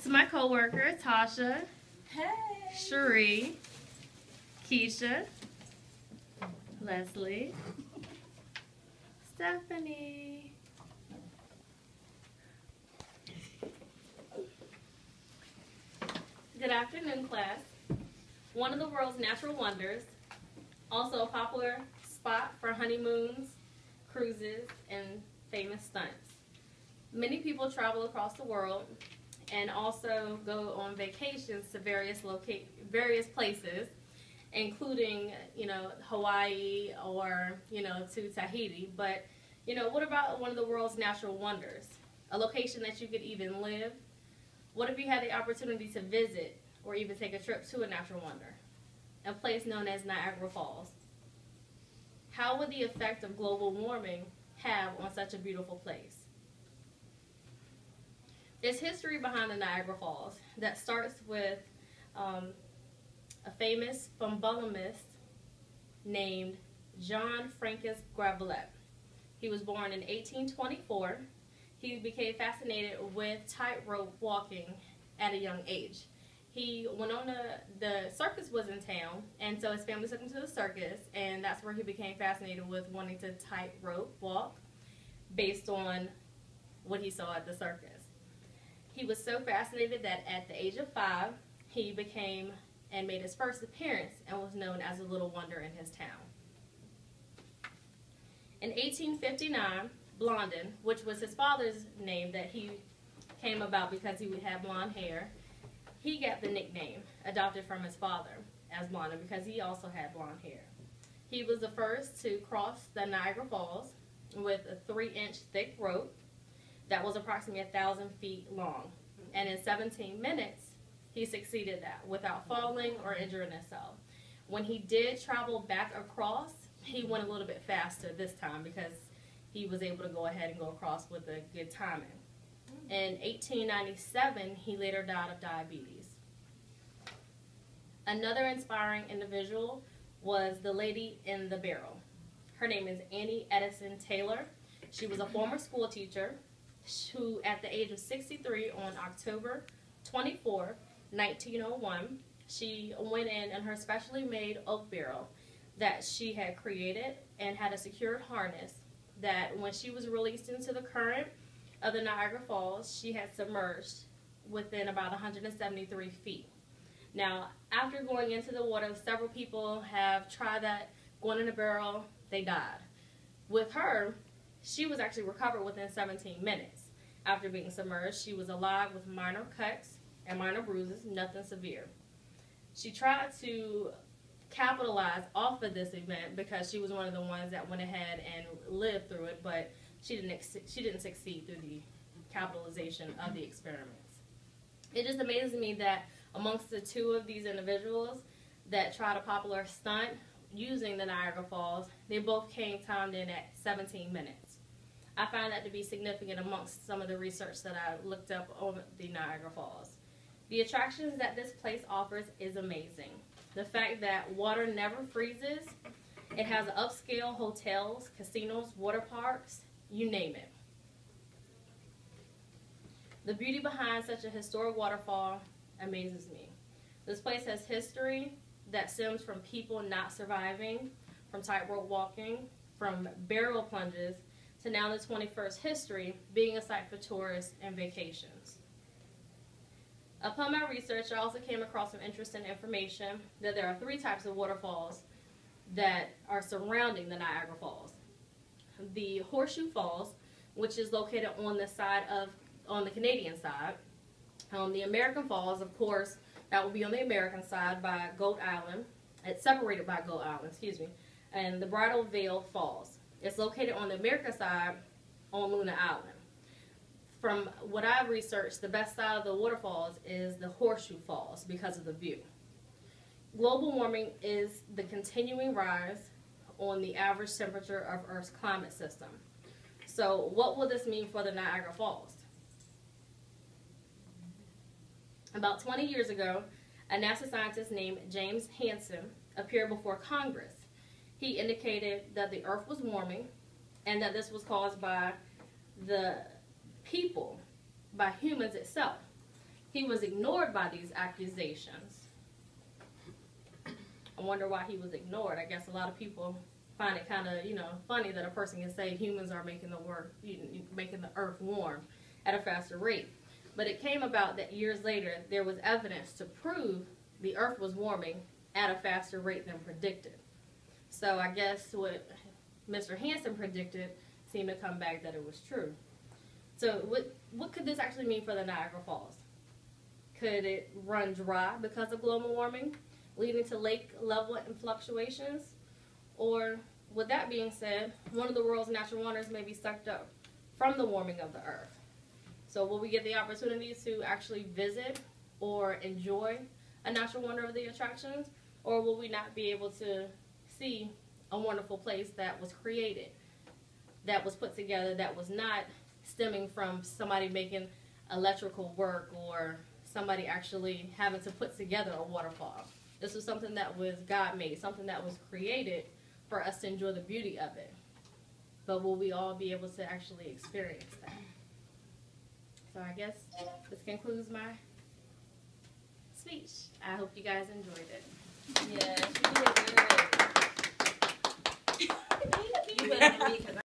to my co-worker, Tasha, Hey. Cherie, Keisha, Leslie, Stephanie. Good afternoon, class. One of the world's natural wonders, also a popular spot for honeymoons, cruises, and famous stunts. Many people travel across the world and also go on vacations to various places, including, Hawaii or, to Tahiti. But, what about one of the world's natural wonders? A location that you could even live? What if you had the opportunity to visit or even take a trip to a natural wonder? A place known as Niagara Falls. How would the effect of global warming have on such a beautiful place? There's history behind the Niagara Falls that starts with a famous fumbolomist named John Francis Gravelet. He was born in 1824. He became fascinated with tightrope walking at a young age. He went on the circus was in town, and so his family took him to the circus, and that's where he became fascinated with wanting to tightrope walk based on what he saw at the circus. He was so fascinated that at the age of 5, he became and made his first appearance and was known as a little wonder in his town. In 1859, Blondin, which was his father's name that he came about because he would have blonde hair, he got the nickname adopted from his father as Blondin because he also had blonde hair. He was the first to cross the Niagara Falls with a 3-inch thick rope that was approximately 1,000 feet long. And in 17 minutes, he succeeded that without falling or injuring himself. When he did travel back across, he went a little bit faster this time because he was able to go ahead and go across with a good timing. In 1897, he later died of diabetes. Another inspiring individual was the lady in the barrel. Her name is Annie Edison Taylor. She was a former school teacher who, at the age of 63 on October 24, 1901, she went in her specially made oak barrel that she had created and had a secured harness that when she was released into the current of the Niagara Falls, she had submerged within about 173 feet. Now, after going into the water, several people have tried that, going in a barrel, they died. With her, she was actually recovered within 17 minutes. After being submerged, she was alive with minor cuts and minor bruises, nothing severe. She tried to capitalize off of this event because she was one of the ones that went ahead and lived through it, but she didn't succeed through the capitalization of the experiments. It just amazes me that amongst the two of these individuals that tried a popular stunt using the Niagara Falls, they both came timed in at 17 minutes. I find that to be significant amongst some of the research that I looked up on the Niagara Falls. The attractions that this place offers is amazing. The fact that water never freezes, it has upscale hotels, casinos, water parks, you name it. The beauty behind such a historic waterfall amazes me. This place has history that stems from people not surviving, from tightrope walking, from barrel plunges, to now the 21st history being a site for tourists and vacations. Upon my research, I also came across some interesting information that there are 3 types of waterfalls that are surrounding the Niagara Falls. The Horseshoe Falls, which is located on the Canadian side. The American Falls, of course, that will be on the American side by Goat Island. It's separated by Goat Island, and the Bridal Veil Falls. It's located on the American side on Luna Island. From what I've researched, the best side of the waterfalls is the Horseshoe Falls because of the view. Global warming is the continuing rise on the average temperature of Earth's climate system. So what will this mean for the Niagara Falls? About 20 years ago, a NASA scientist named James Hansen appeared before Congress. He indicated that the Earth was warming and that this was caused by the people, by humans itself. he was ignored by these accusations. I wonder why he was ignored. I guess a lot of people find it kind of, funny that a person can say humans are making the earth warm at a faster rate. But it came about that years later, there was evidence to prove the earth was warming at a faster rate than predicted. So I guess what Mr. Hansen predicted seemed to come back that it was true. So what could this actually mean for the Niagara Falls? Could it run dry because of global warming, leading to lake level and fluctuations? Or, with that being said, one of the world's natural wonders may be sucked up from the warming of the earth. So will we get the opportunity to actually visit or enjoy a natural wonder of the attractions? Or will we not be able to see a wonderful place that was created, that was put together, that was not stemming from somebody making electrical work or somebody actually having to put together a waterfall? This was something that was God-made, something that was created for us to enjoy the beauty of it. But will we all be able to actually experience that? So I guess this concludes my speech. I hope you guys enjoyed it. Yes, you did good. You better than me, 'cause